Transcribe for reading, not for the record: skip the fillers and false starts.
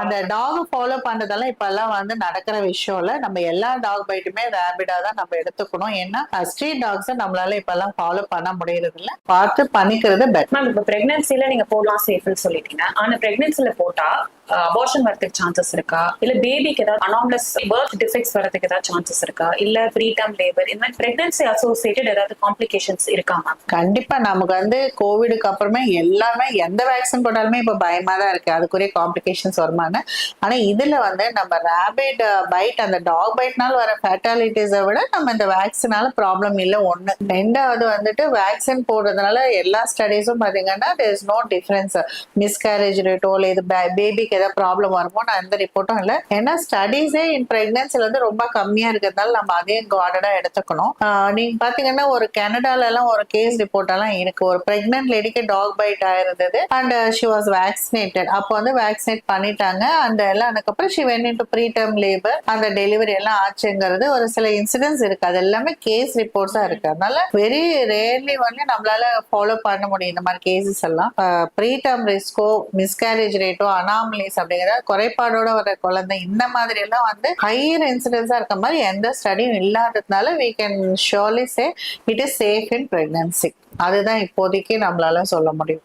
அந்த talk follow பண்றதெல்லாம் இப்ப எல்லாம் வந்து நடக்கிற விஷயம் இல்ல. நம்ம எல்லா டாக் பைட்டுமே ரேபிடா தான் நம்ம எடுத்துக்கணும். ஏன்னா ஸ்ட்ரீட் டாக்ஸ் நம்மளால இப்ப எல்லாம் ஃபாலோ பண்ண முடியறது இல்ல. பார்த்து பண்ணிக்கிறது பெட்டர். மேம் இப்ப பிரெக்னன்சில நீங்க போடலாம் சேஃப்னு சொல்லிட்டீங்க. ஆனா பிரெக்னன்சில போட்டா அபார்ஷன் வரதுக்கு சான்சஸ் இருக்கா? இல்ல பேபிக்கு ஏதாவது அனாமலஸ் பர்த் டிஃபெக்ட்ஸ் வரதுக்கு ஏதாவது சான்சஸ் இருக்கா? இல்ல ப்ரீடம் லேபர் இந்த மாதிரி பிரெக்னன்சி அசோசியேட்டட் ஏதாவது காம்ப்ளிகேஷன்ஸ் இருக்கா மேம்? கண்டிப்பா நமக்கு வந்து கோவிடுக்கு அப்புறமே எல்லாமே எந்த வேக்சின் போட்டாலுமே இப்ப பயமா தான் இருக்கு. அதுக்குரிய காம்ப்ளிகேஷன்ஸ் வருமானு. ஆனா இதுல வந்து நம்ம ரேபிட் பைட் அந்த டாக் பைட்னால வர ஃபேட்டாலிட்டிஸை விட நம்ம இந்த வேக்சினால ப்ராப்ளம் இல்லை ஒண்ணு. ரெண்டாவது வந்துட்டு வேக்சின் போடுறதுனால எல்லா ஸ்டடீஸும் பாத்தீங்கன்னா there is no difference. Miscarriage ரேட்டோ இல்லை இது பேபிக்கு ஏதாவது ப்ராப்ளம் வருமோ நான் எந்த ரிப்போர்ட்டும் இல்லை. ஏன்னா ஸ்டடீஸே இன் பிரெக்னன்சில வந்து ரொம்ப கம்மியா இருக்கிறதுனால நம்ம அதையும் கார்டடா எடுத்துக்கணும். நீங்க பாத்தீங்கன்னா ஒரு கனடால எல்லாம் ஒரு கேஸ் ரிப்போர்ட் எல்லாம் இருக்கு. ஒரு பிரெக்னன்ட் லேடிக்கு டாக் பைட் ஆயிருந்தது அண்ட் ஷி வாஸ் வேக்சினேட்டட். அப்போ வந்து வேக்சினேட் பண்ணிட்டாங்க அந்த எல்லாம். அதுக்கப்புறம் she went into preterm labour. அந்த டெலிவரி எல்லாம் ஆச்சுங்கிறது ஒரு சில இன்சிடென்ட்ஸ் இருக்கு. அது எல்லாமே கேஸ் ரிப்போர்ட்ஸா இருக்கு. அதனால வெரி ரேர்லி வந்து நம்மளால ஃபாலோ பண்ண முடியும் இந்த மாதிரி கேசஸ் எல்லாம். ப்ரீடம் ரிஸ்கோ மிஸ்கேரேஜ் ரேட்டோ அனாமலிஸ் அப்படிங்கிற குறைபாடோட வர குழந்தை இந்த மாதிரி எல்லாம் வந்து ஹையர் இன்சிடென்ஸா இருக்க மாதிரி எந்த ஸ்டடியும் இல்லாததுனால we can surely say it is safe in pregnancy. அதுதான் இப்போதைக்கு நம்மளால சொல்ல முடியும்.